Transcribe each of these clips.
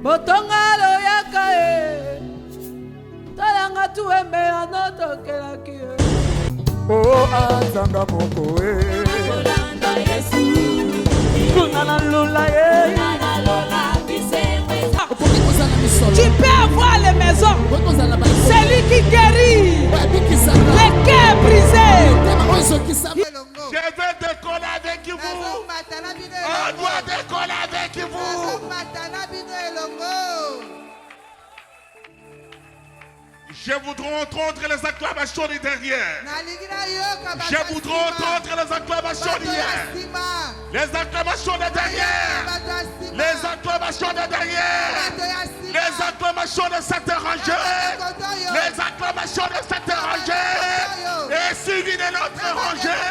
Botongalo yakae talanga tuembe anotokelaki Oh azanga moko Kolanda Yesu Kunana lula Tu peux avoir les maisons. Celui qui guérit les cœurs brisés. Je vais décoller avec vous. On doit décoller avec vous. Je voudrais entendre les acclamations du derrière. Je voudrais entendre les acclamations d'hier. Les acclamations de derrière. Les acclamations de derrière. Les acclamations de cette rangée. Les acclamations de cette rangée. Et suivi de notre rangée.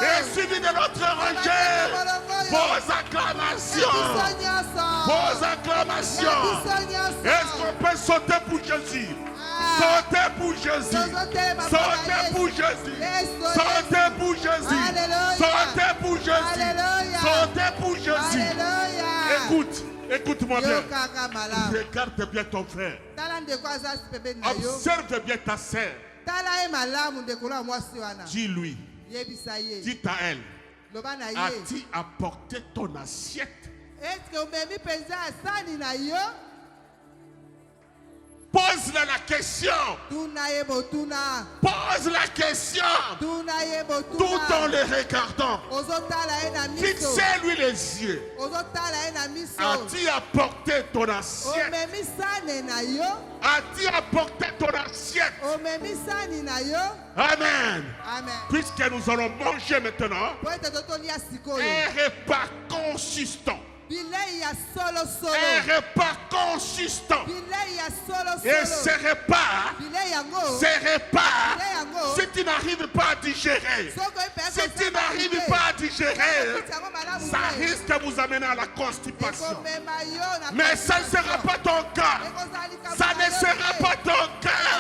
Et suivi de notre rangée. Vos acclamations. Vos acclamations. Est-ce qu'on peut sauter pour Jésus? Sautez pour Jésus. Sautez pour Jésus. Sautez pour Jésus. Sautez pour Jésus. Sautez pour Jésus. Écoute, écoute-moi bien. Regarde bien ton frère. Observe bien ta sœur. Dis-lui. Dis à elle. As-tu apporté ton assiette? Pose-la la question. Pose la question. Tout en le regardant. Fixez-lui les yeux. As-tu apporté ton assiette? As-tu apporté ton assiette? Amen. Puisque nous allons manger maintenant un repas consistant. Un repas consistant. Et ce repas, si tu n'arrives pas à digérer, ça risque de vous amener à la constipation. Mais ça ne sera pas ton cas. Ça ne sera pas ton cas.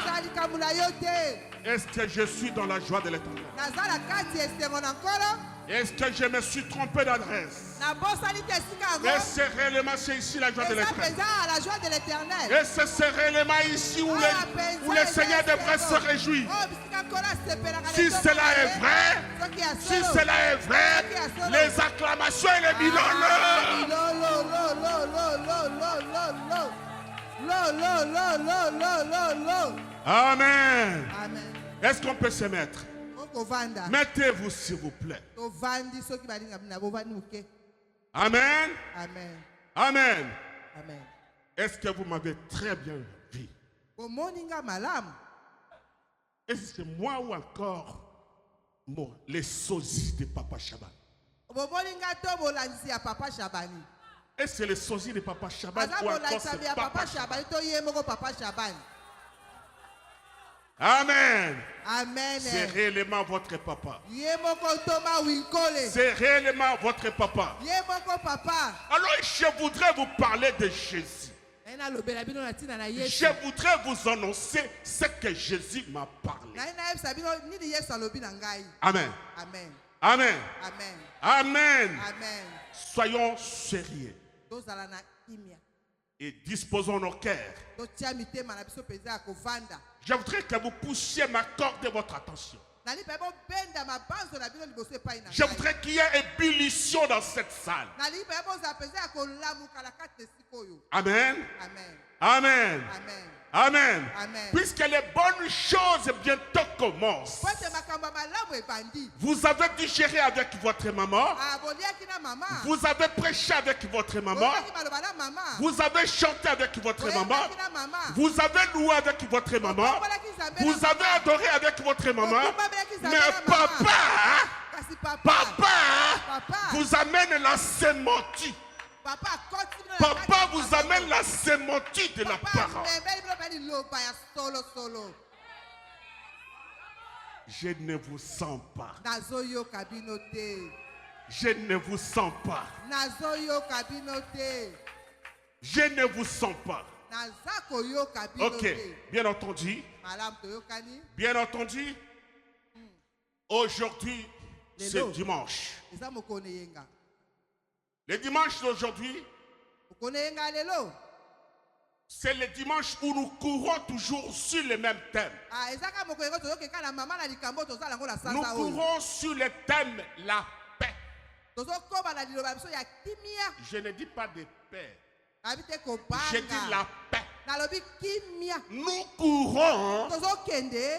Est-ce que je suis dans la joie de l'Éternel? Est-ce que je me suis trompé d'adresse? Est-ce que réellement c'est ici la joie de l'Éternel? Est-ce que c'est réellement ici où le Seigneur devrait se réjouir? Si cela est vrai, les acclamations et les bilans. Amen. Est-ce qu'on peut se mettre? Mettez-vous s'il vous plaît. Amen. Amen. Est-ce que vous m'avez très bien vu? Est-ce que moi ou encore les sosies de Papa Shaban? Est-ce que les sosies de Papa Shaban ou encore c'est Papa Shaban? Amen. C'est réellement votre papa. C'est réellement votre papa. Alors je voudrais vous parler de Jésus. Je voudrais vous annoncer ce que Jésus m'a parlé. Amen. Amen. Soyons sérieux. Et disposons nos cœurs. Je voudrais que vous puissiez m'accorder votre attention. Je voudrais qu'il y ait ébullition dans cette salle. Amen. Amen. Puisque les bonnes choses bientôt commencent. Vous avez digéré avec votre maman. Vous avez prêché avec votre maman. Vous avez chanté avec votre maman. Vous avez loué avec votre maman. Vous avez adoré avec votre maman. Mais papa vous amène la sémantique. Papa vous amène la sémantique de la parole. Je ne vous sens pas. Je ne vous sens pas. Je ne vous sens pas. Ok, bien entendu. Bien entendu. Aujourd'hui, c'est dimanche. Le dimanche d'aujourd'hui, C'est le dimanche où nous courons toujours sur le même thème. Nous courons sur le thème la paix. Je ne dis pas de paix. Je dis la paix. Nous courons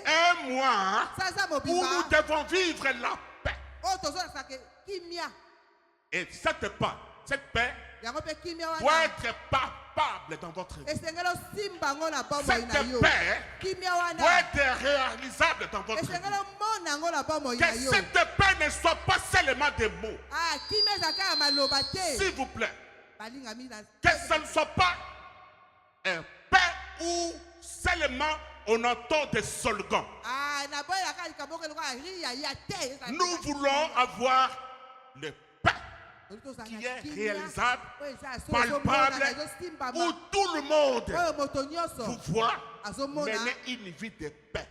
un mois où nous devons vivre la paix. Et cette paix doit être palpable dans votre vie. Cette paix doit être réalisable dans votre vie. Que cette paix ne soit pas seulement des mots. S'il vous plaît. Que ce ne soit pas un paix où seulement on entend des slogans. Nous voulons avoir le paix qui est réalisable, palpable, où tout le monde vous voit mener une vie de paix.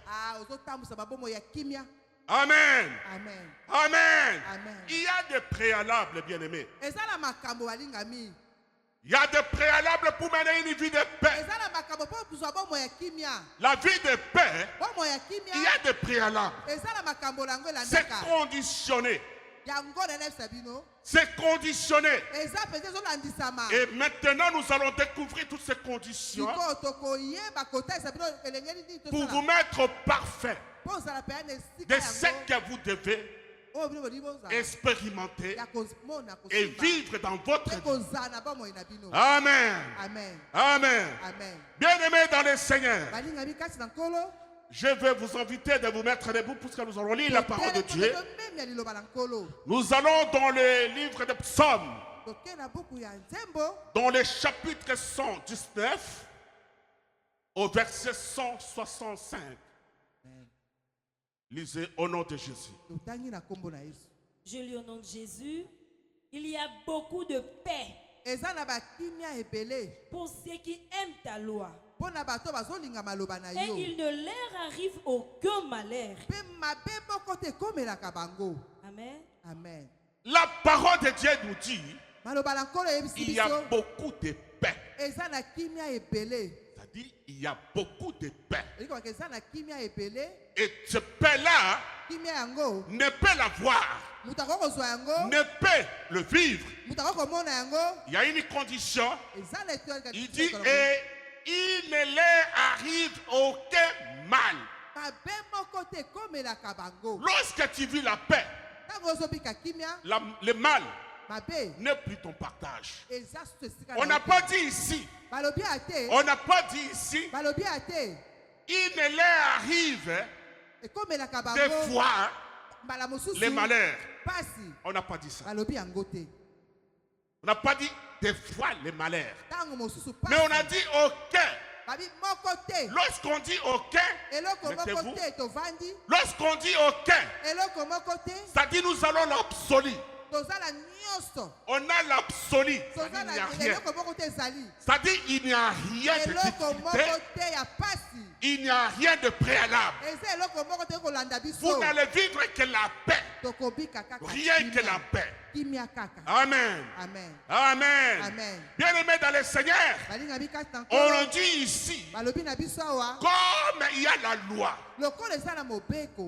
Amen. Amen. Amen. Amen. Il y a des préalables, bien-aimés. Il y a des préalables pour mener une vie de paix. La vie de paix, il y a des préalables. C'est conditionné. C'est conditionné. Et maintenant, nous allons découvrir toutes ces conditions pour vous mettre parfait de ce que vous devez expérimenter et vivre dans votre vie. Amen. Amen. Amen. Amen. Bien-aimés dans le Seigneur, je vais vous inviter de vous mettre debout pour que nous allons lire la parole de Dieu. Nous allons dans le livre de Psaumes, dans le chapitre 119, au verset 165. Lisez au nom de Jésus. Je lis au nom de Jésus. Il y a beaucoup de paix pour ceux qui aiment ta loi. Et il ne leur arrive aucun malheur. Amen. Amen. La parole de Dieu nous dit il y a beaucoup de paix. C'est-à-dire il y a beaucoup de paix. Et ce paix-là ne peut l'avoir, ne peut le vivre. Il y a une condition. Il dit et il ne leur arrive aucun mal. Lorsque tu vis la paix, le mal n'est plus ton partage. On n'a pas dit ici. On n'a pas dit ici. Il ne leur arrive des fois les malheurs. On n'a pas dit ça. On n'a pas dit des fois les malheurs. Mais on a dit aucun. Lorsqu'on dit aucun, mettez-vous. Lorsqu'on dit aucun, ça dit nous allons l'absolu. On a l'absolu. Ça dit il n'y a rien. Ça dit il n'y a rien de difficulté. Il n'y a rien de préalable. Vous n'allez vivre que la paix. Rien que la paix. Amen. Amen. Amen. Amen. Bien-aimés dans le Seigneur, on dit ici, comme il y a la loi,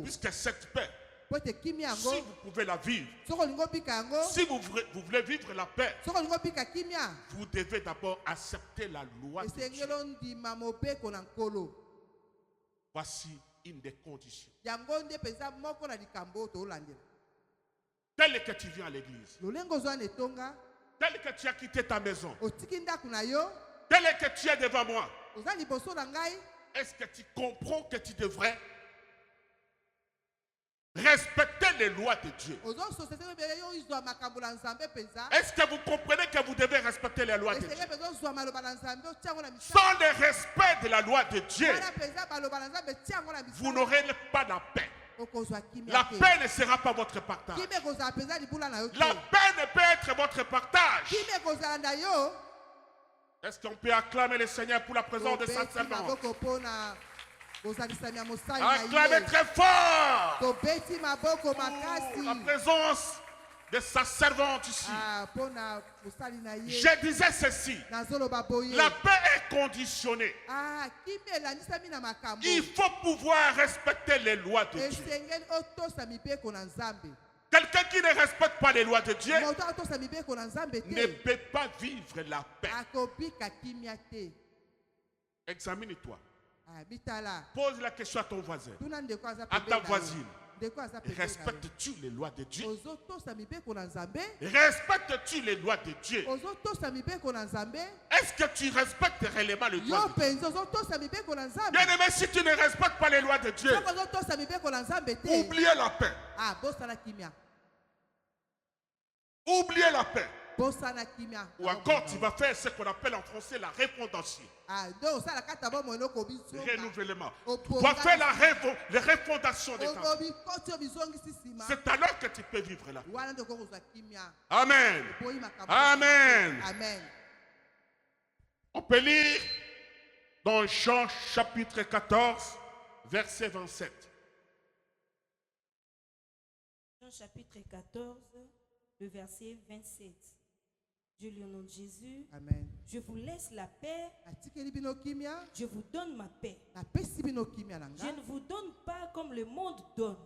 puisque cette paix, si vous pouvez la vivre, si vous voulez vivre la paix, vous devez d'abord accepter la loi de Dieu. Voici une des conditions. Tel que tu viens à l'église, tel que tu as quitté ta maison, tel que tu es devant moi, est-ce que tu comprends que tu devrais respecter les lois de Dieu? Est-ce que vous comprenez que vous devez respecter les lois de Dieu? Sans le respect de la loi de Dieu, vous n'aurez pas la paix. La paix ne sera pas votre partage. La paix ne peut être votre partage. Est-ce qu'on peut acclamer le Seigneur pour la présence de sa servante? Acclamez très fort pour la présence de sa servante ici. Je disais ceci. La paix est conditionnée. Il faut pouvoir respecter les lois de Dieu. Quelqu'un qui ne respecte pas les lois de Dieu ne peut pas vivre la paix. Examine-toi. Pose la question à ton voisin, à ta voisine. Respectes-tu les lois de Dieu? Respectes-tu les lois de Dieu? Est-ce que tu respectes réellement les lois de Dieu? Bien aimé, si tu ne respectes pas les lois de Dieu, oubliez la paix. Oubliez la paix. Ou encore, tu vas faire ce qu'on appelle en français la refondation. Renouvellement. Tu vas faire la refondation des temps. C'est alors que tu peux vivre la paix. Amen. Amen. On peut lire dans Jean chapitre 14, verset 27. Jean chapitre 14, le verset 27. Je lis au nom de Jésus. Amen. Je vous laisse la paix. Je vous donne ma paix. Je ne vous donne pas comme le monde donne.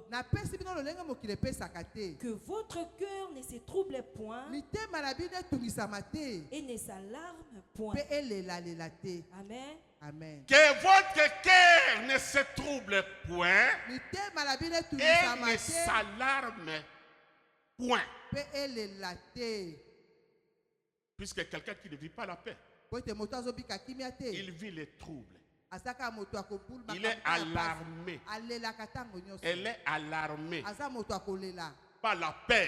Que votre cœur ne se trouble point et ne s'alarme point. Amen. Amen. Que votre cœur ne se trouble point et ne s'alarme point. Puisque quelqu'un qui ne vit pas la paix, il vit les troubles. Il est alarmé. Elle est alarmée par la peur,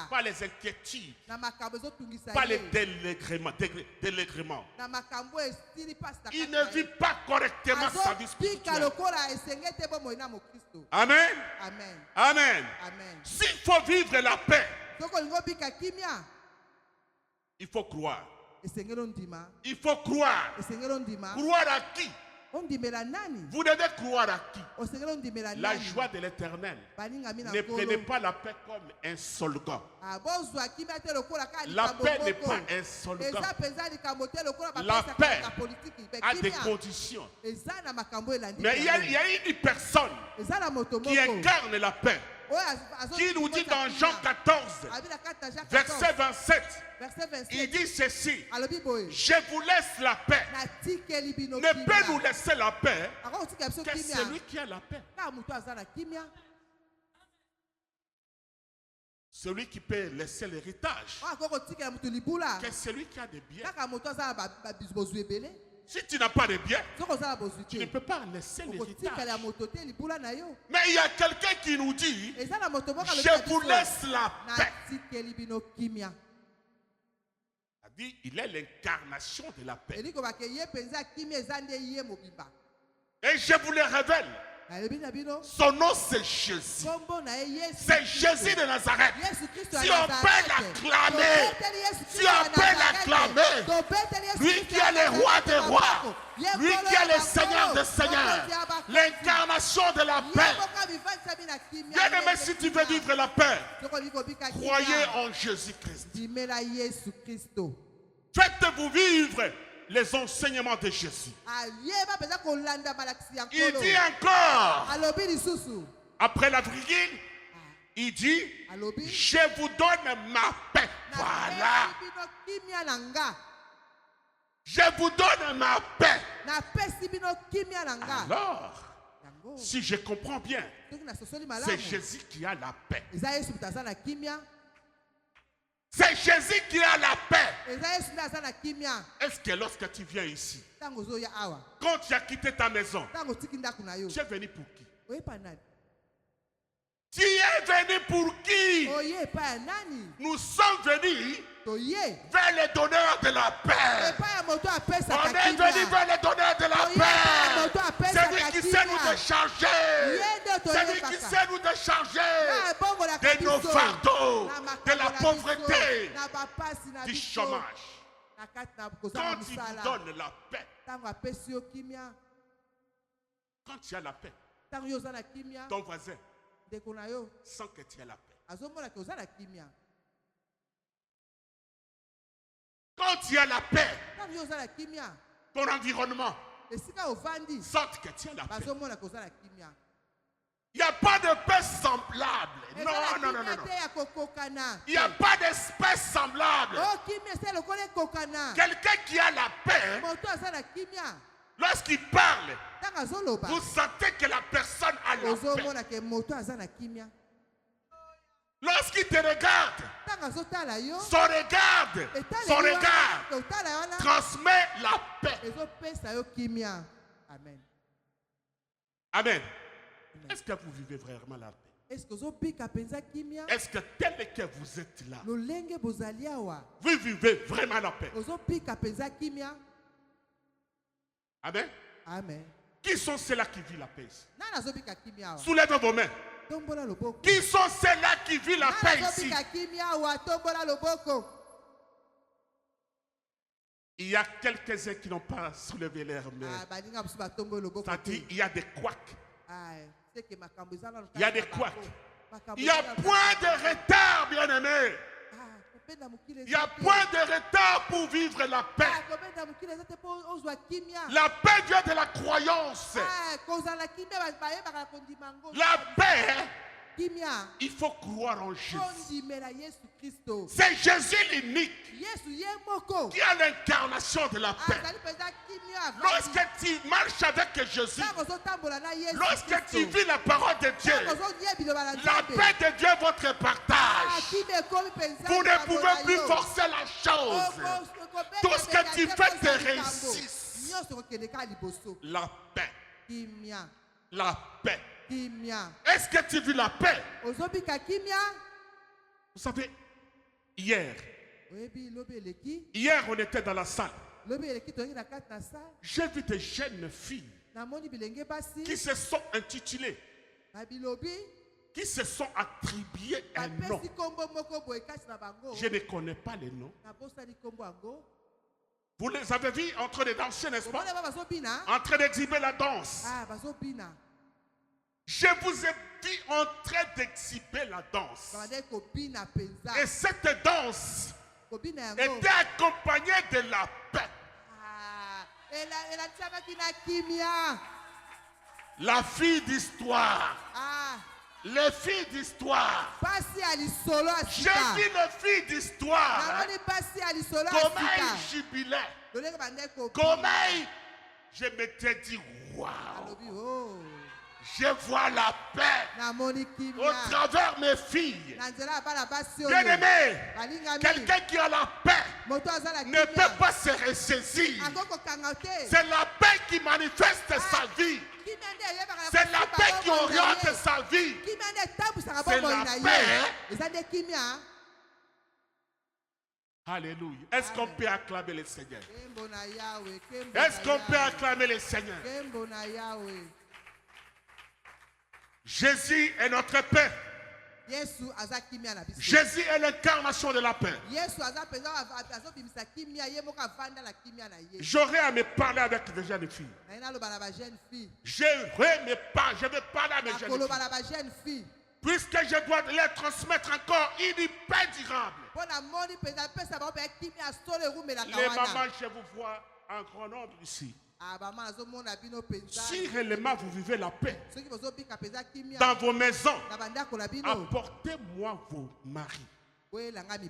par les inquiétudes, par les délègrements. Il ne vit pas correctement sa vie spirituelle. Amen. Amen. S'il faut vivre la paix, il faut croire. Il faut croire. Croire à qui? Vous devez croire à qui? La joie de l'Éternel. Ne prenez pas la paix comme un slogan. La paix n'est pas un slogan. La paix a des conditions. Mais il y a une personne qui incarne la paix, qui nous dit dans Jean 14, verset 27, il dit ceci: je vous laisse la paix. Ne peut nous laisser la paix que celui qui a la paix. Celui qui peut laisser l'héritage, que celui qui a des biens. Si tu n'as pas de biens, tu ne peux pas laisser l'héritage. Mais il y a quelqu'un qui nous dit: je vous laisse la paix. Il est l'incarnation de la paix. Et je vous le révèle. Son nom c'est Jésus. C'est Jésus de Nazareth. Si on peut l'acclamer, lui qui est le roi des rois, lui qui est le Seigneur des seigneurs, l'incarnation de la paix. Bien aimé, si tu veux vivre la paix, croyez en Jésus-Christ. Faites-vous vivre les enseignements de Jésus. Il dit encore, après la virgule, il dit: je vous donne ma paix. Voilà. Je vous donne ma paix. Alors, si je comprends bien, c'est Jésus qui a la paix. C'est Jésus qui a la paix. Est-ce que lorsque tu viens ici, quand tu as quitté ta maison, tu es venu pour qui? Tu es venu pour qui? Nous sommes venus vers le donneur de la paix. On est venu vers le donneur de la paix. C'est lui qui sait nous décharger. C'est lui qui sait nous décharger de nos fardeaux, de la pauvreté, du chômage. Quand il vous donne la paix, quand tu as la paix, ton voisin sent que tu as la paix. Quand il y a la paix, ton environnement sente que tu as la paix. Il n'y a pas de paix semblable. Non. Il n'y a pas d'espèce semblable. Quelqu'un qui a la paix, lorsqu'il parle, vous sentez que la personne a la paix. Lorsqu'il te regarde, son regard transmet la paix. Amen. Amen. Est-ce que vous vivez vraiment la paix? Est-ce que tel que vous êtes là, vous vivez vraiment la paix? Amen. Amen. Qui sont ceux-là qui vivent la paix ici? Soulevez vos mains. Qui sont ceux-là qui vivent la paix ici? Il y a quelques-uns qui n'ont pas soulevé leurs mains. C'est-à-dire, il y a des couacs. Il y a des couacs. Il y a point de retard, bien-aimé. Il y a point de retard pour vivre la paix. La paix vient de la croyance. La paix, il faut croire en Jésus. C'est Jésus l'unique qui a l'incarnation de la paix. Lorsque tu marches avec Jésus, lorsque tu vis la parole de Dieu, la paix de Dieu est votre partage. Vous ne pouvez plus forcer la chose. Tout ce que tu fais te réussit. La paix. La paix. Est-ce que tu vis la paix? Vous savez, hier on était dans la salle. J'ai vu des jeunes filles qui se sont intitulées, qui se sont attribuées un nom. Je ne connais pas les noms. Vous les avez vus en train de danser, n'est-ce pas? En train d'exhiber la danse. Je vous ai dit en train d'exhiber la danse. Et cette danse était accompagnée de la paix. La fille d'histoire. Les filles d'histoire. J'ai vu les filles d'histoire. Comment ils jubilaient. Comment je m'étais dit, waouh. Je vois la paix au travers mes filles. Bien-aimé, quelqu'un qui a la paix ne peut pas se ressaisir. C'est la paix qui manifeste sa vie. C'est la paix qui oriente sa vie. C'est la paix. Alléluia. Est-ce qu'on peut acclamer le Seigneur? Est-ce qu'on peut acclamer le Seigneur? Jésus est notre paix. Jésus est l'incarnation de la paix. J'aurais à me parler avec des jeunes filles. Je vais parler à mes jeunes filles. Puisque je dois leur transmettre encore une paix durable. Les mamans, je vous vois en grand nombre ici. Si réellement vous vivez la paix dans vos maisons, apportez-moi vos maris.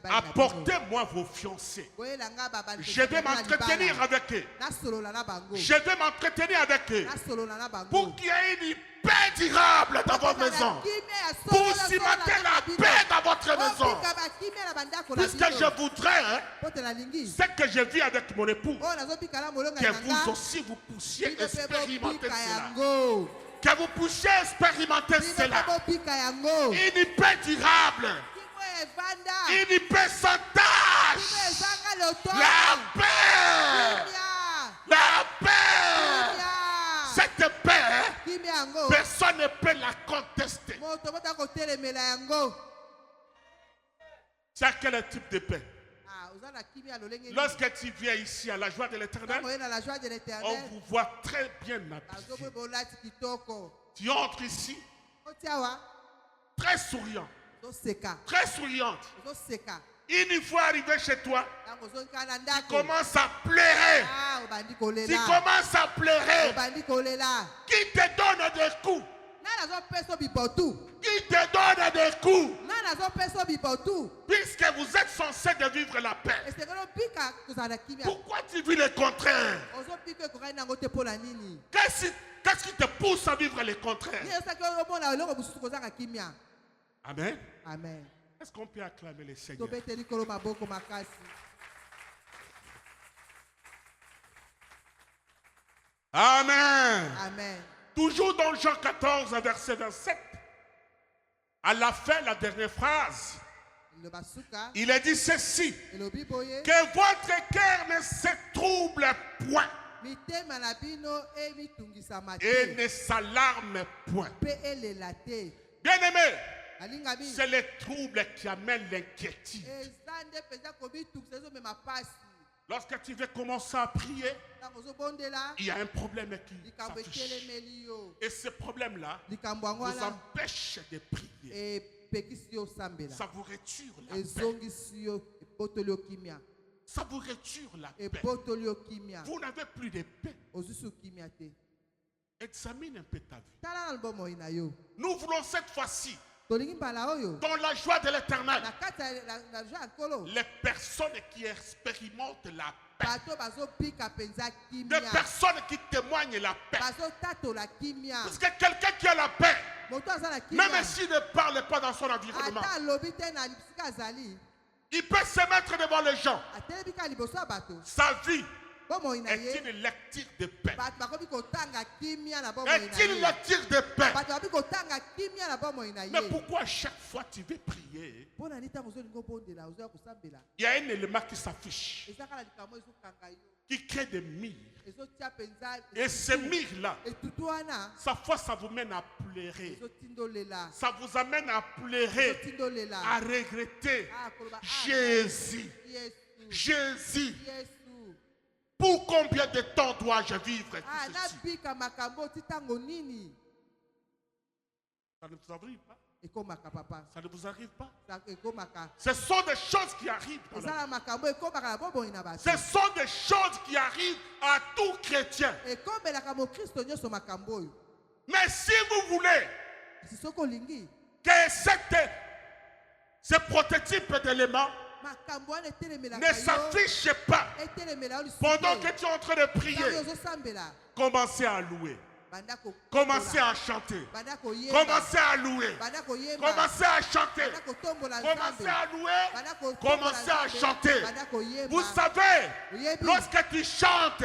Apportez-moi vos fiancés. Je vais m'entretenir avec eux. Je vais m'entretenir avec eux. Pour qu'il y ait une paix durable dans votre maison. Pour cimenter la paix dans votre maison. Puisque je voudrais, ce que je vis avec mon époux, que vous aussi vous puissiez expérimenter cela. Que vous puissiez expérimenter cela. Une paix durable. Une paix sans tâche. La paix. La paix. Cette paix, personne ne peut la contester. C'est quel type de paix? Lorsque tu viens ici à la joie de l'Éternel, on vous voit très bien habillé. Tu entres ici très souriant. très souriante. Une fois arrivé chez toi, tu commences à pleurer. Tu commences à pleurer. Qui te donne des coups? Qui te donne des coups? Puisque vous êtes censé de vivre la paix. Pourquoi tu vis le contraire? Qu'est-ce qui te pousse à vivre le contraire? Amen. Amen. Est-ce qu'on peut acclamer le Seigneur? Amen. Amen. Toujours dans Jean 14, verset 27, à la fin, la dernière phrase, il a dit ceci, que votre cœur ne se trouble point et ne s'alarme point. Bien aimé, c'est le trouble qui amène l'inquiétude. Lorsque tu veux commencer à prier, il y a un problème qui s'affiche. Et ce problème-là vous empêche de prier. Ça vous retire la paix. Ça vous retire la paix. Vous n'avez plus de paix. Examine un peu ta vie. Nous voulons cette fois-ci, dans la joie de l'Éternel, les personnes qui expérimentent la paix, les personnes qui témoignent la paix. Parce que quelqu'un qui a la paix, même s'il ne parle pas dans son environnement, il peut se mettre devant les gens. Sa vie est une lecture de paix. Est une lecture de paix. Mais pourquoi chaque fois tu veux prier, il y a un élément qui s'affiche, qui crée des mires. Et ces mires-là, sa foi, ça vous mène à pleurer. Ça vous amène à pleurer, à regretter. Jésus, Jésus. Pour combien de temps dois-je vivre tout ceci? Ça ne vous arrive pas? Ça ne vous arrive pas? Ce sont des choses qui arrivent dans la vie. Ce sont des choses qui arrivent à tout chrétien. Mais si vous voulez que ce prototype d'éléments ne s'affiche pas pendant que tu es en train de prier, commencez à louer. Commencez à chanter. Commencez à louer. Commencez à chanter. Commencez à louer. Commencez à chanter. Vous savez, lorsque tu chantes,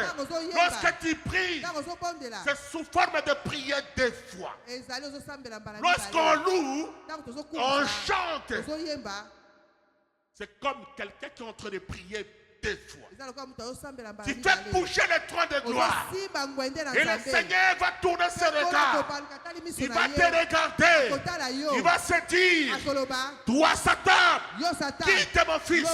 lorsque tu pries, c'est sous forme de prière des fois. Lorsqu'on loue, on chante. C'est comme quelqu'un qui est en train de prier deux fois. Tu fais bouger le trône de gloire. Et le Seigneur va tourner ses regards. Il va te regarder. Il va se dire, toi Satan, quitte mon fils.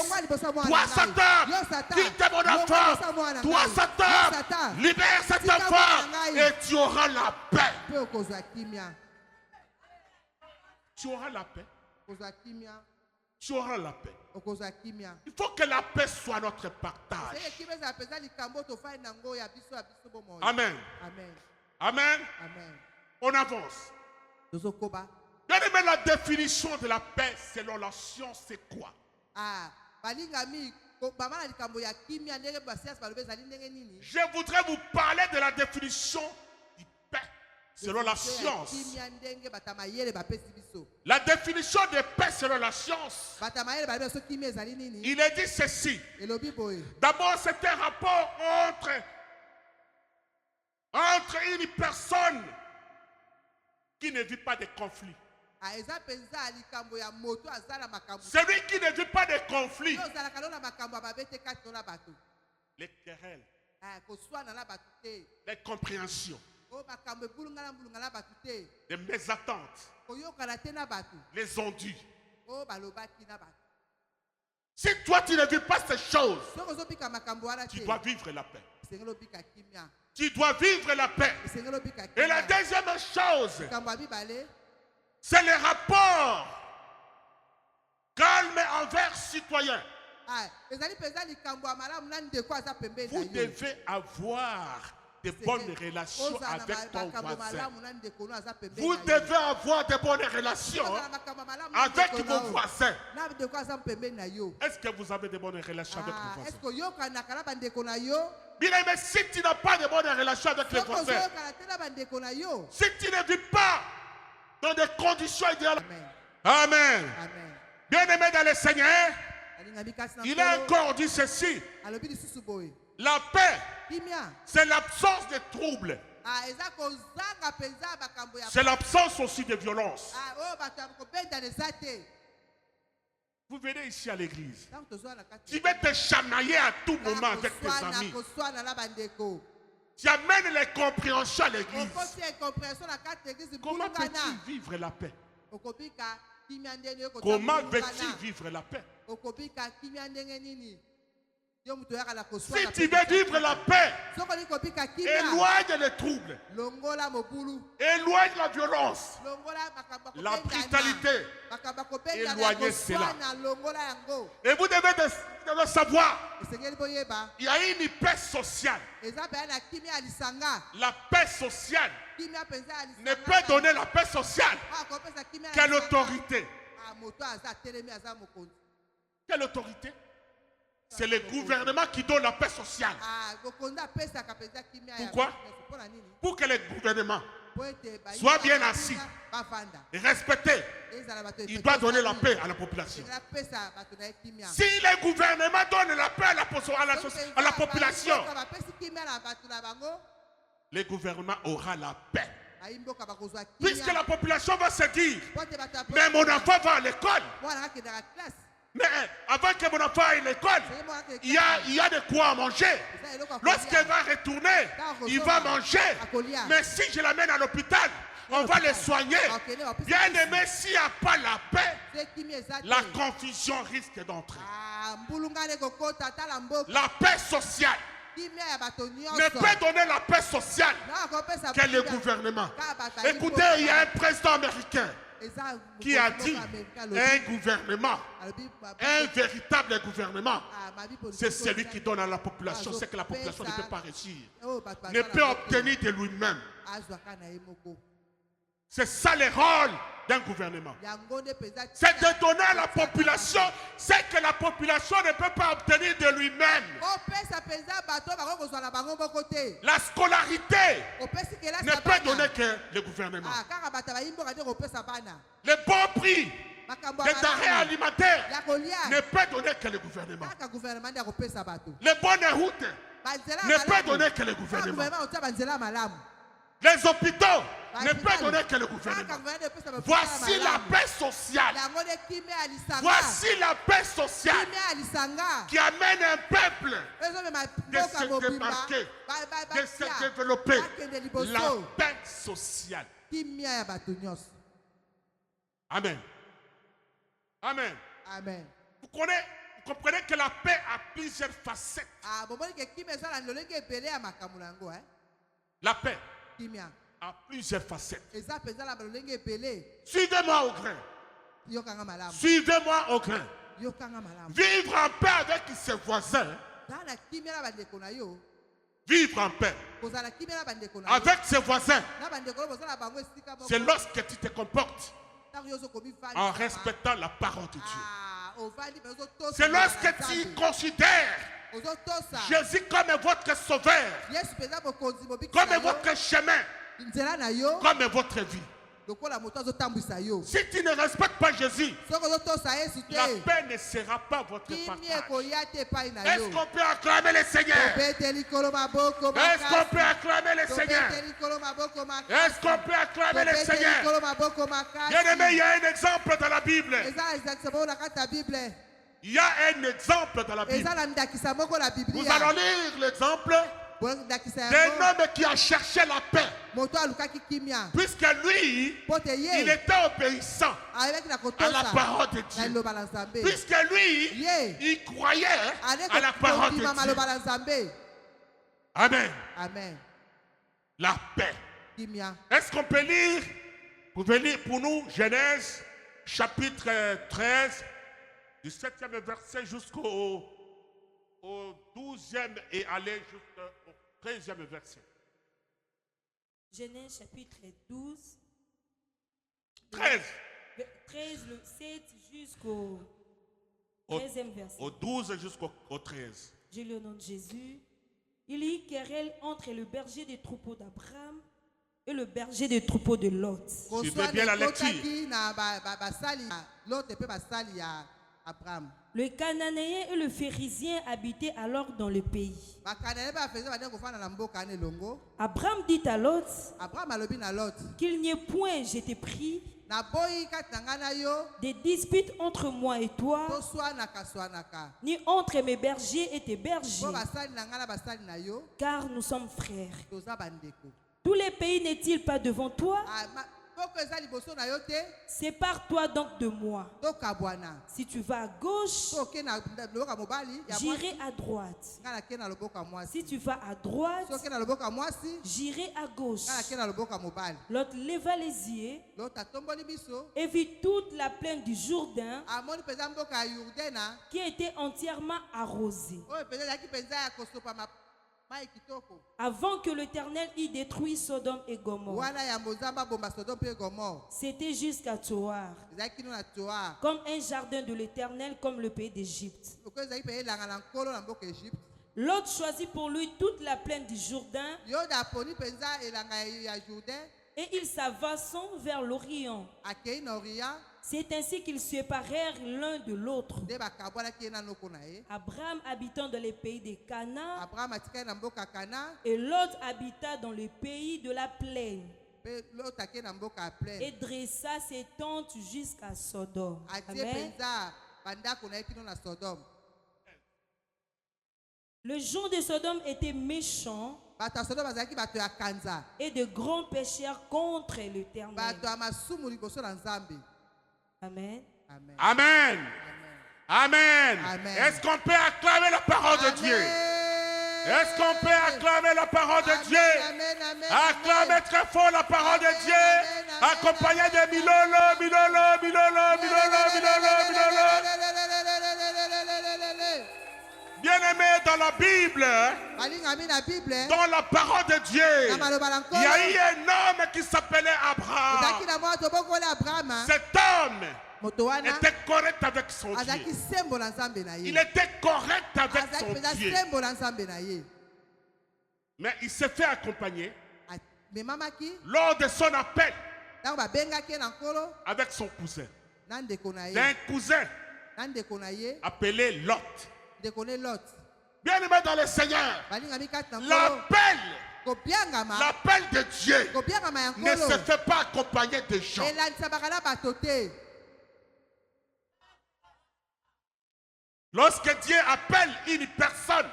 Toi Satan, quitte mon enfant. Toi Satan, libère cet enfant. Et tu auras la paix. Tu auras la paix. Tu auras la paix. Il faut que la paix soit notre partage. Amen. Amen. On avance. Bien aimé, la définition de la paix selon la science, c'est quoi? Je voudrais vous parler de la définition du paix selon la science. La définition de paix selon la science, il est dit ceci. D'abord, c'est un rapport entre une personne qui ne vit pas de conflit. Celui qui ne vit pas de conflit, les querelles, les compréhensions, les mésententes, les ondus. Si toi tu ne vis pas ces choses, tu dois vivre la paix. Tu dois vivre la paix. Et la deuxième chose, c'est le rapport calme envers citoyens. Vous devez avoir de bonnes relations avec ton voisin. Vous devez avoir de bonnes relations avec vos voisins. Est-ce que vous avez de bonnes relations avec vos voisins? Bien aimé, si tu n'as pas de bonnes relations avec les voisins, si tu ne vis pas dans des conditions idéales, Amen. Bien aimé dans le Seigneur, il a encore dit ceci. La paix, c'est l'absence de troubles. C'est l'absence aussi de violence. Vous venez ici à l'église. Tu vas te chamailler à tout moment avec tes amis. Tu amènes les compréhensions à l'église. Comment peux-tu vivre la paix? Comment veux-tu vivre la paix? Si tu veux vivre la paix, éloigne les troubles, éloigne la violence, la brutalité, éloignez cela. Et vous devez savoir, il y a une paix sociale. La paix sociale ne peut donner la paix sociale qu'à l'autorité. Quelle autorité? C'est le gouvernement qui donne la paix sociale. Pourquoi? Pour que le gouvernement soit bien assis et respecté, il doit donner la paix à la population. Si le gouvernement donne la paix à la population, le gouvernement aura la paix. Puisque la population va se dire, mais mon enfant va à l'école. Mais avant que mon enfant aille à l'école, il y a de quoi manger. Lorsqu'il va retourner, il va manger. Mais si je l'amène à l'hôpital, on va le soigner. Bien aimé, s'il n'y a pas la paix, la confusion risque d'entrer. La paix sociale ne peut donner la paix sociale que le gouvernement. Écoutez, il y a un président américain qui a dit un gouvernement, un véritable gouvernement, c'est celui qui donne à la population ce que la population ne peut pas réussir, ne peut obtenir de lui-même. C'est ça le rôle d'un gouvernement. C'est de donner à la population ce que la population ne peut pas obtenir de lui-même. La scolarité ne peut donner que le gouvernement. Le bon prix des denrées alimentaires ne peut donner que le gouvernement. Les bonnes routes ne peut donner que le gouvernement. Les hôpitaux ne peuvent donner que le gouvernement. Voici la paix sociale. Voici la paix sociale qui amène un peuple de se démarquer, de se développer. La paix sociale. Amen. Amen. Amen. Vous comprenez que la paix a plusieurs facettes. La paix a plusieurs facettes. Suivez-moi au grain. Suivez-moi au grain. Vivre en paix avec ses voisins. Vivre en paix avec ses voisins. C'est lorsque tu te comportes en respectant la parole de Dieu. C'est lorsque tu considères Jésus comme votre sauveur, comme votre chemin, comme votre vie. Si tu ne respectes pas Jésus, la paix ne sera pas votre partage. Est-ce qu'on peut acclamer le Seigneur? Est-ce qu'on peut acclamer le Seigneur? Est-ce qu'on peut acclamer le Seigneur? Bien aimé, il y a un exemple dans la Bible. Il y a un exemple dans la Bible. Nous allons lire l'exemple d'un homme qui a cherché la paix. Puisque lui, il était obéissant à la parole de Dieu. Puisque lui, il croyait à la parole de Dieu. Amen. Amen. La paix. Est-ce qu'on peut lire, vous pouvez lire pour nous Genèse chapitre 13, du 7e verset jusqu'au 12e et aller jusqu'au 13e verset. Genèse chapitre 12. 13. 13, le 7 jusqu'au 13e verset. Au 12 jusqu'au 13. Je lis au nom de Jésus. Il y eut querelle entre le berger des troupeaux d'Abraham et le berger des troupeaux de Lot. Suivez bien la lecture. Le Cananéen et le Phérisien habitaient alors dans le pays. Abraham dit à Lot qu'il n'y ait point, je t'ai pris, des disputes entre moi et toi, ni entre mes bergers et tes bergers, car nous sommes frères. Tous les pays n'est-il pas devant toi? Sépare-toi donc de moi. Si tu vas à gauche, j'irai à droite. Si tu vas à droite, j'irai à gauche. L'autre leva les yeux et vit toute la plaine du Jourdain qui était entièrement arrosée, avant que l'Éternel y détruise Sodome et Gomorrhe. C'était jusqu'à Tsoar, comme un jardin de l'Éternel, comme le pays d'Égypte. Lot choisit pour lui toute la plaine du Jourdain et ils s'avançant vers l'Orient. C'est ainsi qu'ils se séparèrent l'un de l'autre. Abraham habitant dans les pays de Canaan et Lot habita dans le pays de la plaine et dressa ses tentes jusqu'à Sodome. Amen. Le jour de Sodome était méchant et de grands pécheurs contre l'Éternel. Amen. Amen. Amen. Amen. Amen. Est-ce qu'on peut acclamer la parole de Dieu? Est-ce qu'on peut acclamer la parole de Dieu? Acclamez très fort la parole de Dieu. Accompagné de Milolo, Milolo, Milolo, Milolo, Milolo, Milolo. Bien-aimé, dans la Bible, dans la parole de Dieu, il y a eu un homme qui s'appelait Abraham. Cet homme était correct avec son Dieu. Il était correct avec son Dieu. Mais il s'est fait accompagner lors de son appel avec son cousin. D'un cousin appelé Lot. Bien aimé dans le Seigneur, l'appel de Dieu ne se fait pas accompagner de gens. Lorsque Dieu appelle une personne,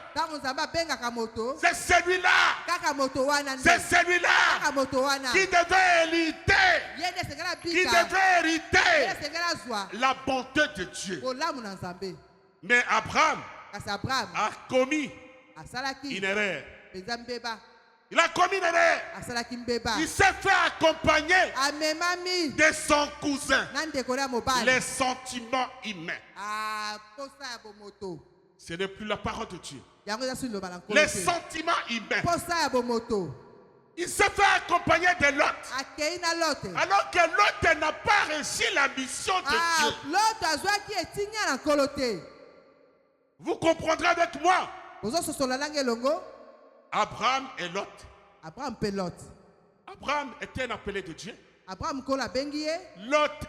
c'est celui-là, qui devait hériter la bonté de Dieu. Mais Abraham a commis une erreur. Il a commis une erreur. Il s'est fait accompagner de son cousin. Les sentiments humains. Ce n'est plus la parole de Dieu. Les sentiments humains. Il s'est fait accompagner de Lot. Alors que Lot n'a pas réussi la mission de Dieu. Vous comprendrez avec moi. Abraham et Lot. Abraham était un appelé de Dieu. Lot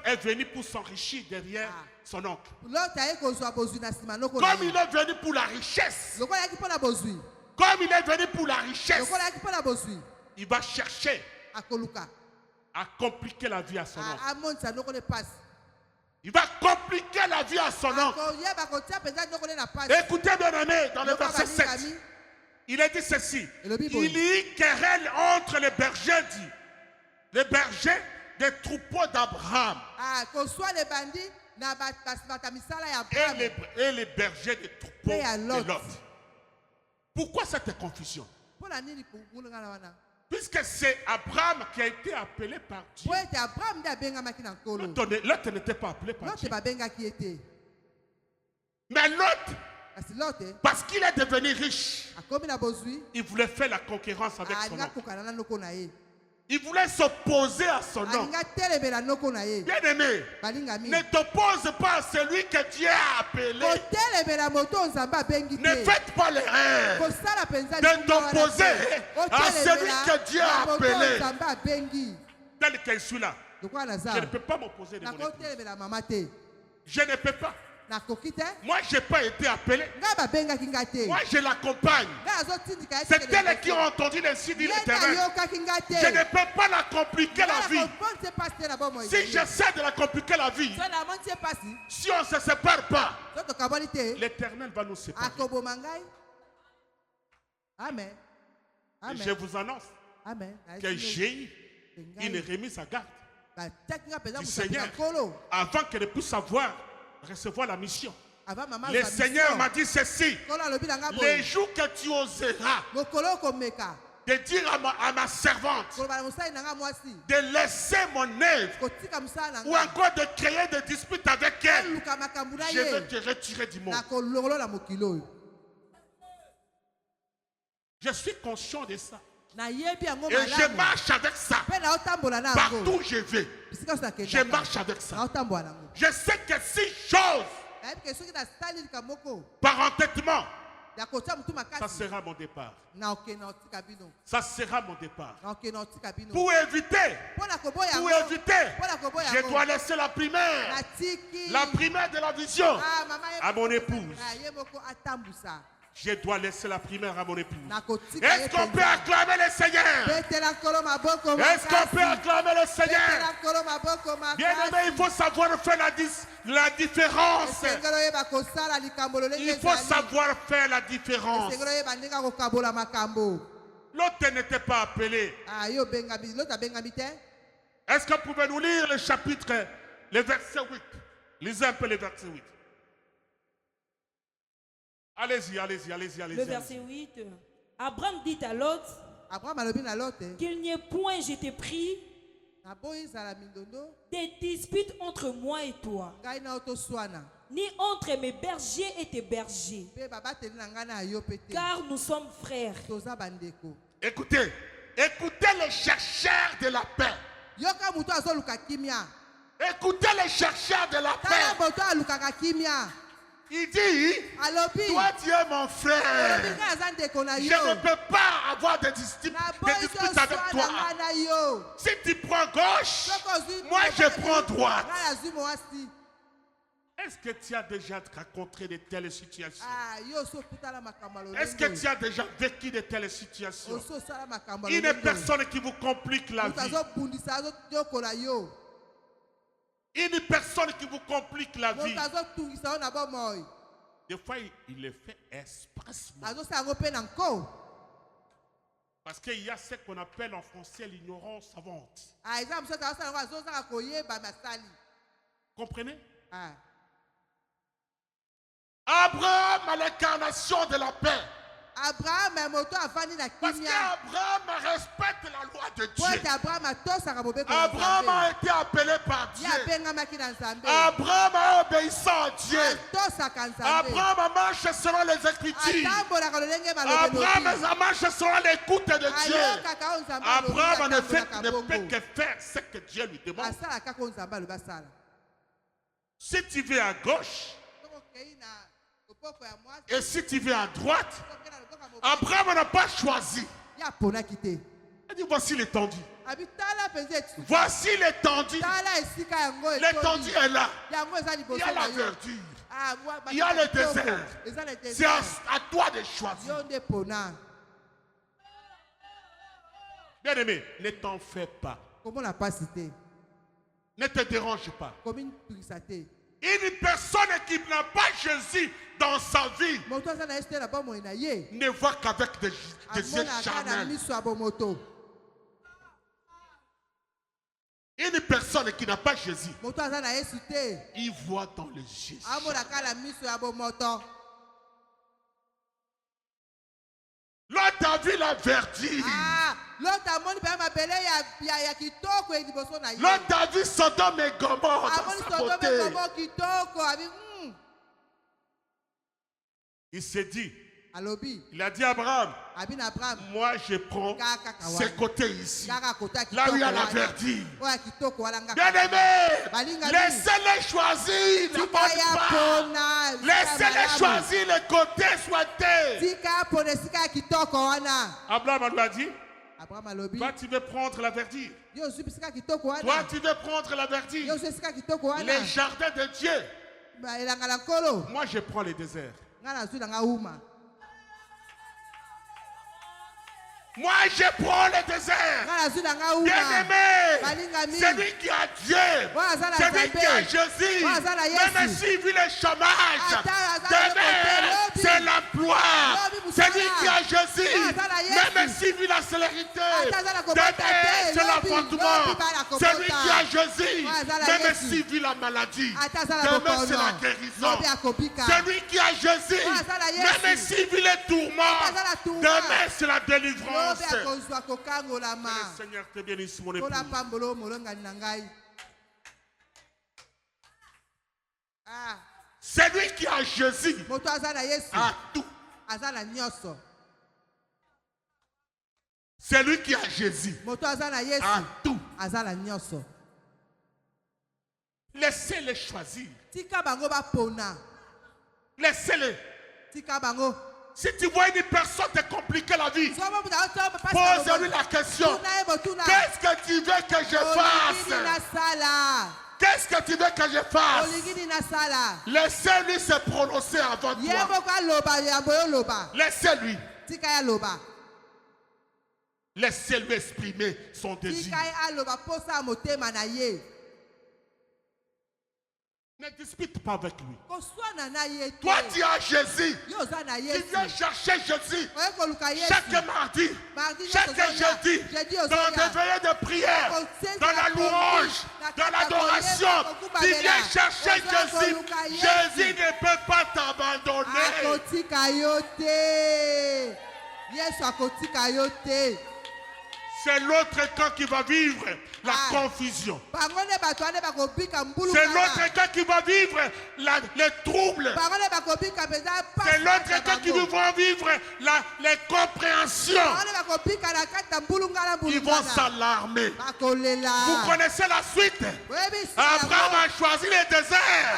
est venu pour s'enrichir derrière son oncle. Comme il est venu pour la richesse. Il va chercher à compliquer la vie à son oncle. Il va compliquer la vie à son oncle. Écoutez bien aimé, dans le verset 7, il a dit ceci. Il y eut querelle entre les bergers des troupeaux d'Abraham et les bergers des troupeaux de Lot. Pourquoi cette confusion? Puisque c'est Abraham qui a été appelé par Dieu. L'autre n'était pas appelé par Dieu. Mais l'autre, parce qu'il est devenu riche, il voulait faire la concurrence avec son nom. Il voulait s'opposer à son nom. Bien-aimé, ne t'oppose pas à celui que Dieu a appelé. Ne faites pas l'erreur de t'opposer à celui que Dieu a appelé. Tel que je suis là, je ne peux pas m'opposer de mon épouse. Je ne peux pas. Moi, je n'ai pas été appelé. Moi, je l'accompagne. C'est elle qui a entendu les signes de l'Éternel. Je ne peux pas la compliquer la vie. Si j'essaie de la compliquer la vie, si on ne se sépare pas, l'Éternel va nous séparer. Amen. Et je vous annonce que j'ai eu une remise à garde du Seigneur avant qu'elle puisse recevoir la mission. Le Seigneur m'a dit ceci: les jours que tu oseras de dire à ma servante de laisser mon œuvre ou encore de créer des disputes avec elle, je vais te retirer du monde. Je suis conscient de ça. Et je marche avec ça. Partout où je vais, je marche avec ça. Je sais que si chose par entêtement, ça sera mon départ. Ça sera mon départ. Pour éviter, je dois laisser la primaire de la vision à mon épouse. Je dois laisser la primaire à mon épouse. Est-ce qu'on peut acclamer le Seigneur? Est-ce qu'on peut acclamer le Seigneur? Bien aimé, il faut savoir faire la différence. Il faut savoir faire la différence. L'autre n'était pas appelé. Est-ce que vous pouvez nous lire le chapitre, le verset 8? Lisez un peu le verset 8. Allez-y. Le verset 8. Abraham dit à Lot qu'il n'y ait point, je t'ai pris, des disputes entre moi et toi, ni entre mes bergers et tes bergers, car nous sommes frères. Écoutez les chercheurs de la paix. Écoutez les chercheurs de la paix. Il dit, toi tu es mon frère. Je ne peux pas avoir des disputes avec toi. Si tu prends gauche, moi je prends droite. Est-ce que tu as déjà rencontré de telles situations? Est-ce que tu as déjà vécu de telles situations? Une personne qui vous complique la vie. Une personne qui vous complique la vie. Des fois, il le fait expressement. Parce qu'il y a ce qu'on appelle en français l'ignorance savante. Comprenez? Abraham a l'incarnation de la paix. Parce qu'Abraham respecte la loi de Dieu. Abraham a été appelé par Dieu. Abraham a obéissant à Dieu. Abraham a marché selon les Écritures. Abraham a marché selon l'écoute de Dieu. Abraham ne peut que faire ce que Dieu lui demande. Si tu vas à gauche et si tu vas à droite, Abraham n'a pas choisi. Il dit voici l'étendue. Voici l'étendue. L'étendue est là. Il y a la verdure. Il y a le désert. C'est à toi de choisir. Bien aimé, ne t'en fais pas. Ne te dérange pas. Une personne qui n'a pas Jésus dans sa vie ne voit qu'avec des yeux charnels. Une personne qui n'a pas Jésus, il voit dans les yeux. L'autre a vu la verdure. L'autre a vu Sodome et Gomorrhe dans sa beauté. Il s'est dit, il a dit à Abraham, moi je prends ce côté ici, là où il y a la verdure. Bien-aimé, laissez-les choisir la bonne part. Laissez-les choisir le côté souhaité. Abraham lui a dit, toi tu veux prendre la verdure. Toi tu veux prendre la verdure. Les jardins de Dieu. Moi je prends les déserts. Moi, je prends le désert. Bien-aimé, celui qui a Dieu, celui qui a Jésus, même s'il vit le chômage, demain, c'est l'emploi. Celui qui a Jésus, même s'il vit la célérité, demain, c'est l'enfantement. Celui qui a Jésus, même s'il vit la maladie, demain, c'est la guérison. Celui qui a Jésus, même s'il vit les tourments, demain, c'est la délivrance. Que le Seigneur te bénisse, mon époux. Celui qui a Jésus a tout. Celui qui a Jésus a tout. Laissez-les choisir. Laissez-les. Si tu vois une personne te compliquer la vie, pose-lui la question. Qu'est-ce que tu veux que je fasse? Qu'est-ce que tu veux que je fasse? Laissez-lui se prononcer avant toi. Laissez-lui. Laissez-lui exprimer son désir. Ne dispute pas avec lui. Toi, tu as Jésus. Tu viens chercher Jésus. Chaque mardi, chaque jeudi, dans des veillées de prière, dans la louange, dans l'adoration, tu viens chercher Jésus. Jésus ne peut pas t'abandonner. C'est l'autre camp qui va vivre la confusion. C'est l'autre camp qui va vivre les troubles. C'est l'autre camp qui va vivre les compréhensions. Ils vont s'alarmer. Vous connaissez la suite. Abraham a choisi les déserts.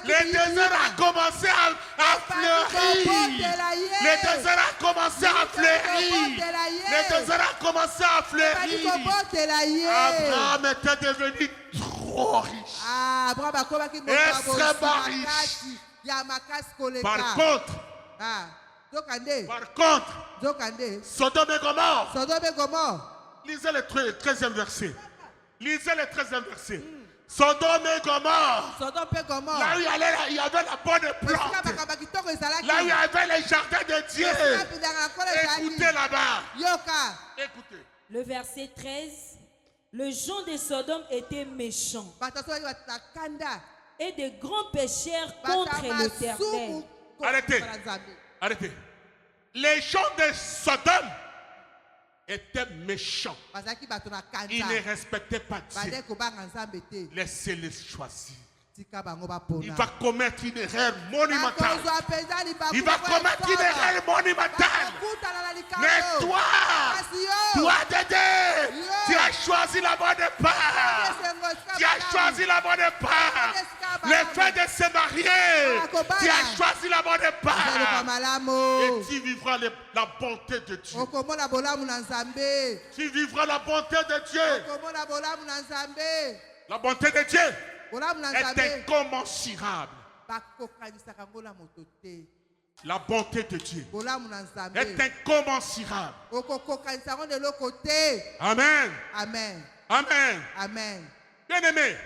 Les déserts ont commencé à fleurir. Les déserts ont commencé à fleurir. Les déserts ont commencé à fleurir. Abraham était devenu trop riche. Extrêmement riche. Par contre, Sodome et Gomorrhe. Lisez le 13e verset. Lisez le 13e verset. Sodome et Gomorrhe. Là où il y avait la bonne plante. Là où il y avait les jardins de Dieu. Écoutez là-bas. Écoutez. Le verset 13. Le gens de Sodome étaient méchants et de grands pécheurs contre l'Éternel. Arrêtez. Arrêtez. Les gens de Sodome étaient méchants. Ils ne respectaient pas Dieu. Laissez-les choisir. Il va commettre une erreur monumentale. Il va commettre une erreur monumentale. Mais toi, Dédé, tu as choisi la bonne part. Tu as choisi la bonne part. Le fait de se marier, tu as choisi la bonne part. Et tu vivras la bonté de Dieu. Tu vivras la bonté de Dieu. La bonté de Dieu est incommensurable. La bonté de Dieu est incommensurable. Amen. Amen. Amen. Amen. Bien-aimé,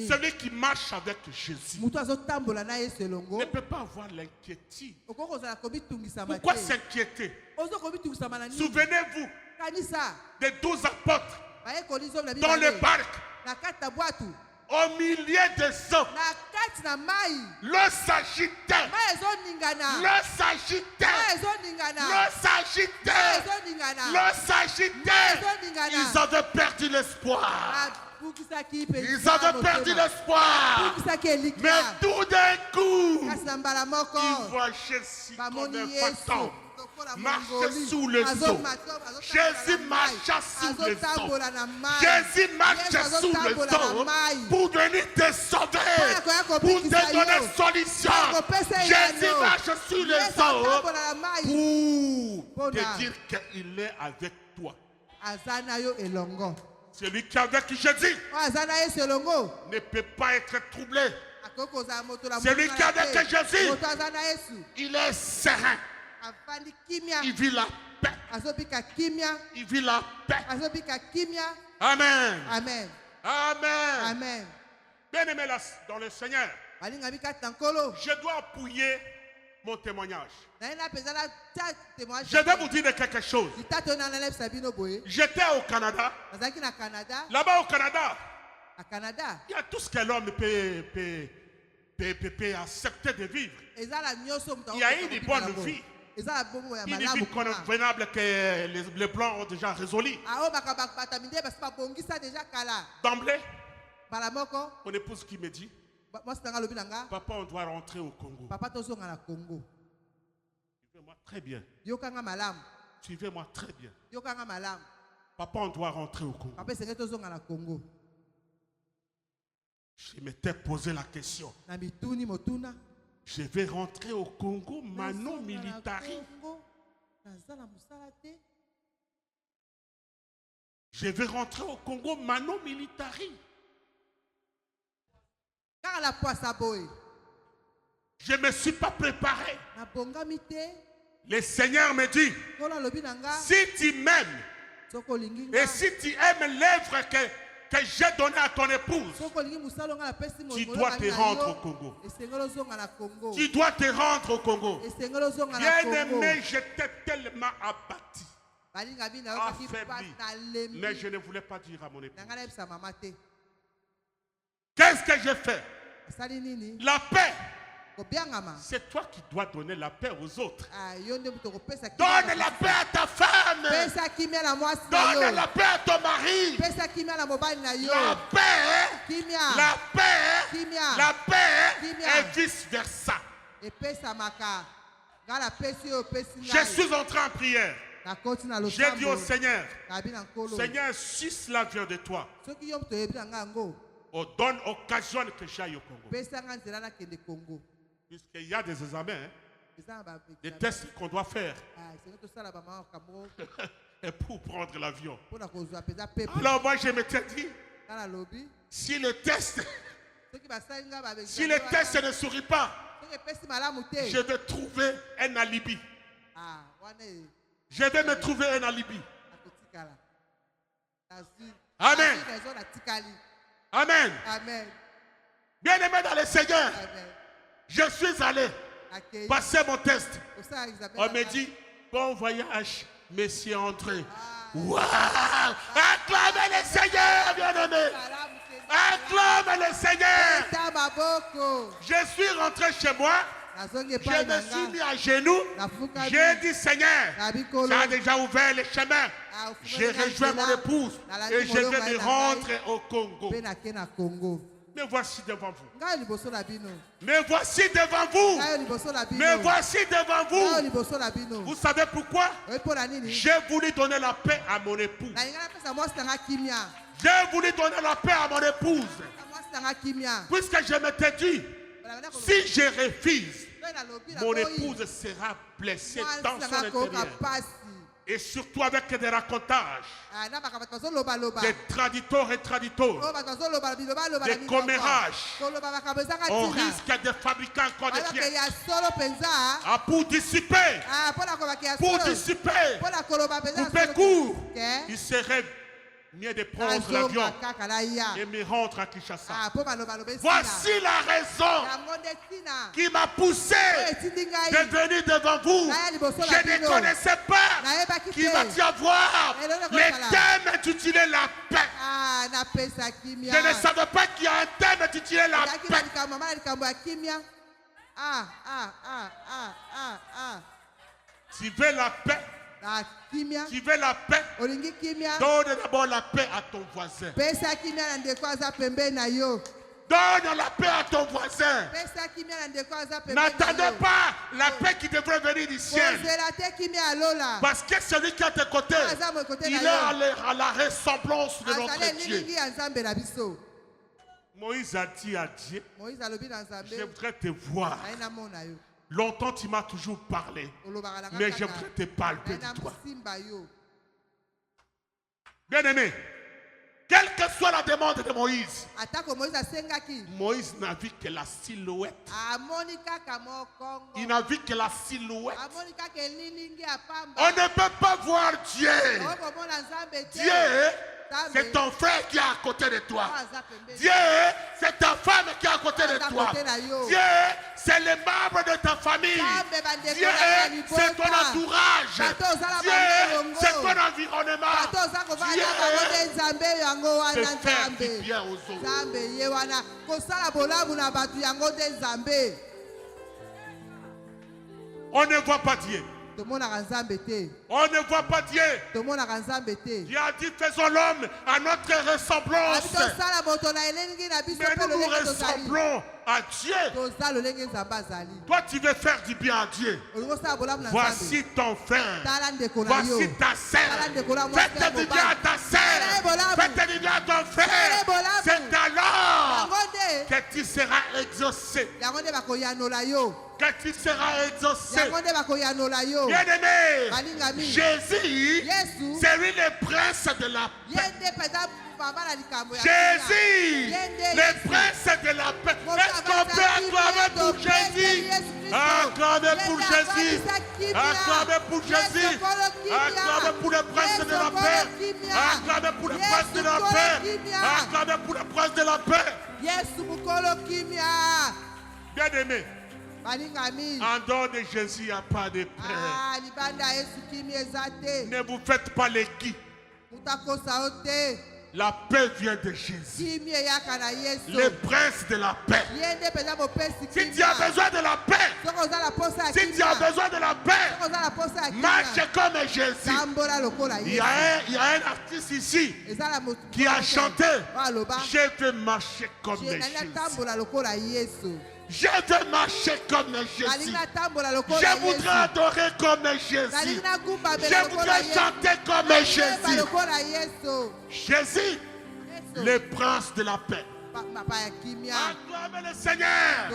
celui qui marche avec Jésus ne peut pas avoir l'inquiétude. Pourquoi s'inquiéter? Souvenez-vous des 12 apôtres dans le barque. Au milieu des eaux, l'eau s'agitait. Ils avaient perdu l'espoir. Ils avaient perdu l'espoir. Mais tout d'un coup, ils voient Jésus comme un fantôme. Marcher sous le dos. Jésus marcha sous le dos. Jésus marcha sous le dos pour venir te sauver, pour te donner solution. Jésus marche sur le dos pour te dire qu'il est avec toi. Celui qui est avec Jésus ne peut pas être troublé. Celui qui est avec Jésus, il est serein. Il vit la paix. Il vit la paix. Amen. Amen. Amen. Amen. Bien-aimé dans le Seigneur, je dois appuyer mon témoignage. Je vais vous dire quelque chose. J'étais au Canada. Là-bas au Canada, il y a tout ce que l'homme peut accepter de vivre. Il y a une bonne vie. Une vie convenable que les Blancs ont déjà résolu. D'emblée, mon épouse qui me dit, papa, on doit rentrer au Congo. Suivez-moi très bien. Suivez-moi très bien. Papa, on doit rentrer au Congo. Je m'étais posé la question. Je vais rentrer au Congo, mano militari. Je vais rentrer au Congo, mano militari. Je ne me suis pas préparé. Le Seigneur me dit, si tu m'aimes et si tu aimes l'œuvre que j'ai donné à ton épouse, tu dois te rendre au Congo. Tu dois te rendre au Congo. Bien-aimé, j'étais tellement abattu, affaibli, mais je ne voulais pas dire à mon épouse. Qu'est-ce que j'ai fait? La paix. C'est toi qui dois donner la paix aux autres. Donne la paix à ta femme. Donne la paix à ton mari. La paix et vice versa. Je suis entré en prière. J'ai dit au Seigneur, Seigneur, si cela vient de toi, on donne occasion que j'aille au Congo. Puisqu'il y a des examens, des tests qu'on doit faire et pour prendre l'avion. Alors moi je m'étais dit, si le test ne sourit pas, je vais trouver un alibi. Je vais me trouver un alibi. Amen. Amen. Amen. Bien-aimé dans le Seigneur, je suis allé passer mon test. On me dit, bon voyage, Monsieur André. Waouh! Acclamez le Seigneur, bien-aimé. Acclamez le Seigneur. Je suis rentré chez moi. Je me suis mis à genoux. J'ai dit, Seigneur, tu as déjà ouvert le chemin. J'ai rejoint mon épouse et je vais me rendre au Congo. Me voici devant vous. Me voici devant vous. Me voici devant vous. Vous savez pourquoi? J'ai voulu donner la paix à mon épouse. J'ai voulu donner la paix à mon épouse. Puisque je m'étais dit, si je refuse, mon épouse sera blessée dans son intérieur. Et surtout avec des racontages, des traditeurs et traditeurs, des commérages. On risque de fabriquer encore des pièces pour dissiper, couper court. Il serait mieux de prendre l'avion et me rendre à Kinshasa. Voici la raison qui m'a poussé de venir devant vous. Je ne connaissais pas qu'il va y avoir le thème intitulé la paix. Je ne savais pas qu'il y a un thème intitulé la paix. Tu veux la paix? Tu veux la paix? Donne d'abord la paix à ton voisin. Donne la paix à ton voisin. N'attendez pas la paix qui devrait venir du ciel. Parce que celui qui est à tes côtés, il est à la ressemblance de notre Dieu. Moïse a dit à Dieu, je voudrais te voir. Longtemps tu m'as toujours parlé, mais je voudrais te palper de toi. Bien aimé, quelle que soit la demande de Moïse, Moïse n'a vu que la silhouette. Il n'a vu que la silhouette. On ne peut pas voir Dieu. Dieu, c'est ton frère qui est à côté de toi. Dieu, c'est ta femme qui est à côté de toi. Dieu, c'est les membres de ta famille. Dieu, c'est ton entourage. Dieu, c'est ton environnement. Dieu, c'est faire du bien aux autres. On ne voit pas Dieu. On ne voit pas Dieu. Dieu a dit faisons l'homme à notre ressemblance. Mais nous nous ressemblons à Dieu. Toi tu veux faire du bien à Dieu. Voici ton frère. Voici ta sœur. Faites du bien à ta sœur. Faites du bien à ton frère. C'est alors que tu seras exaucé. Que tu seras exaucé. Bien aimé, Jésus, c'est lui le prince de la paix. Jésus, le prince de la paix. Est-ce qu'on peut acclamer pour Jésus? Acclamer pour Jésus. Acclamer pour Jésus. Acclamer pour le prince de la paix. Acclamer pour le prince de la paix. Acclamer pour le prince de la paix. Bien aimé, en dehors de Jésus, il n'y a pas de paix. Ne vous faites pas les qui. La paix vient de Jésus, le prince de la paix. Si tu as besoin de la paix, si tu as besoin de la paix, marche comme Jésus. Il y a un artiste ici qui a chanté « Je veux marcher comme Jésus ». Je veux marcher comme Jésus. Je voudrais adorer comme Jésus. Je voudrais chanter comme Jésus. Jésus, le prince de la paix. Acclamez le Seigneur.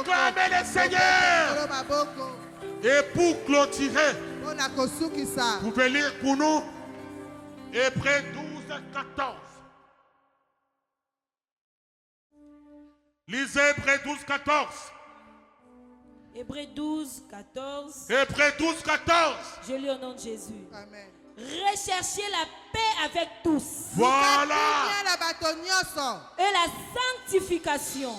Acclamez le Seigneur. Et pour clôturer, vous pouvez lire pour nous Hébreux 12, 14. Lisez Hébreux 12, 14. Hébreux 12, 14. Hébreux 12, 14. Je lis au nom de Jésus. Amen. Recherchez la paix avec tous. Voilà. Et la sanctification,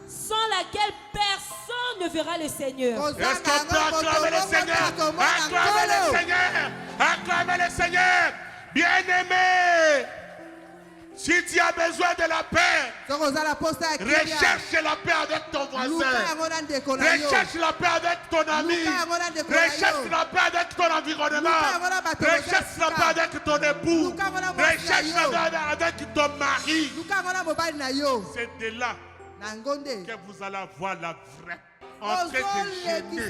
sans laquelle personne ne verra le Seigneur. Est-ce qu'on peut acclamer le Seigneur? Acclamez le Seigneur. Acclamez le Seigneur. Bien-aimé, si tu as besoin de la paix, recherche la paix avec ton voisin. Recherche la paix avec ton ami. Recherche la paix avec ton environnement. Recherche la paix avec ton époux. Recherche la paix avec ton mari. C'est de là que vous allez avoir la vraie en train de gêner.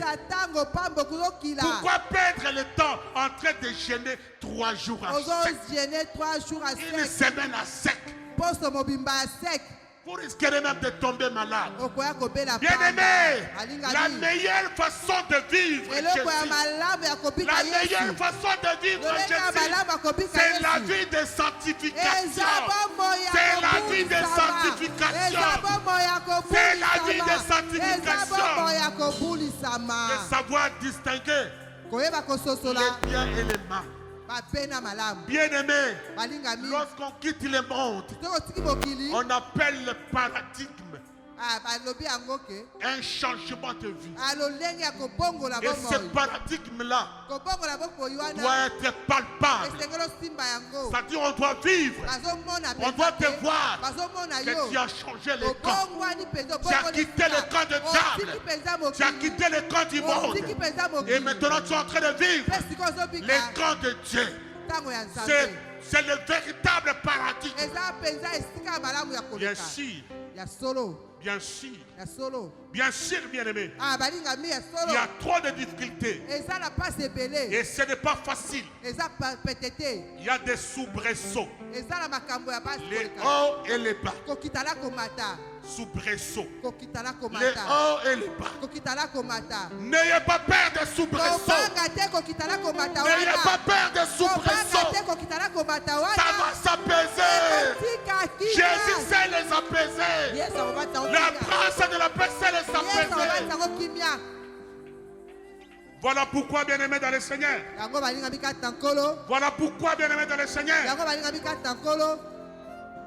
Pourquoi perdre le temps en train de gêner 3 jours à sec? Une semaine à sec. Vous risquerez même de tomber malade. Bien aimé, la meilleure façon de vivre Jésus, la meilleure façon de vivre Jésus, c'est la vie de sanctification. C'est la vie de sanctification. C'est la vie de sanctification. De savoir distinguer les biens et les mal. Bien-aimé, lorsqu'on quitte le monde, on appelle le paradigme un changement de vie. Et ce paradigme-là doit être palpable. C'est-à-dire on doit vivre, on doit te voir que tu as changé les camps. Tu as quitté le camp de diable, tu as quitté le camp du monde. Et maintenant tu es en train de vivre les camps de Dieu. C'est le véritable paradigme. Bien sûr, bien aimé. Il y a trop de difficultés. Et ce n'est pas facile. Il y a des soubresauts. Les hauts et les bas. Soubresauts. Les hauts et les bas. N'ayez pas peur des soubresauts. N'ayez pas peur des soubresauts. Ça va s'apaiser. Jésus sait les apaiser. La grâce de la paix sait les apaiser. Voilà pourquoi, bien-aimé dans le Seigneur. Voilà pourquoi, bien-aimé dans le Seigneur.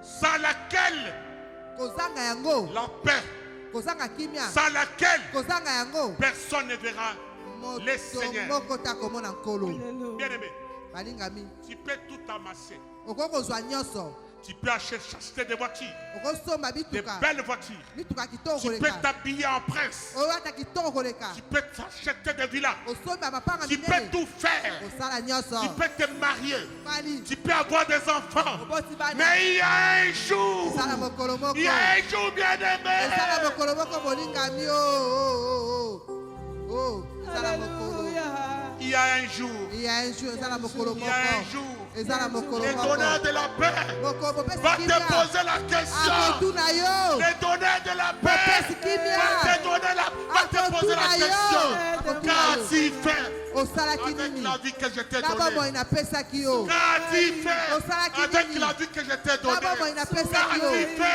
Sans laquelle la paix, sans laquelle personne ne verra le Seigneur. Bien-aimé, tu peux tout amasser. Tu peux acheter des voitures, des belles voitures. Tu peux t'habiller en prince. Tu peux t'acheter des villas. Tu peux tout faire. Tu peux te marier. Tu peux avoir des enfants. Mais il y a un jour. Il y a un jour, bien-aimé. Il y a un jour. Il y a un jour. Le donneur de la paix va te poser la question. Le donneur de la paix va te poser la question. Qu'as-tu fait avec la vie que je t'ai donnée? Qu'as-tu fait avec la vie que je t'ai donnée? Qu'as-tu fait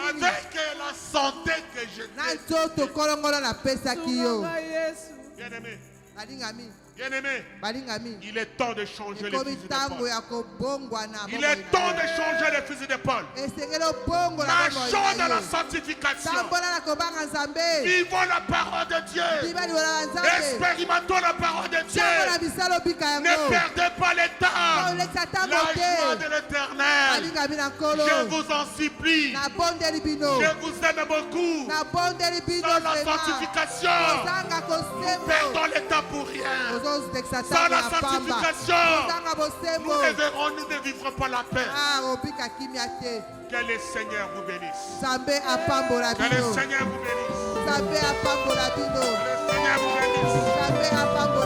avec la santé que je t'ai donnée? Bien-aimé, il est temps de changer les fusils d'épaule. Il est temps de changer les fusils d'épaule. Marchons dans la sanctification. Vivons la parole de Dieu. Expérimentons la parole de Dieu. Ne perdez pas le temps. La joie de l'Éternel. Je vous en supplie. Je vous aime beaucoup. Sans la sanctification, perdons le temps pour rien. Sans la sanctification, nous ne vivrons pas la paix. Que le Seigneur vous bénisse. Que le Seigneur vous bénisse. Que le Seigneur vous bénisse.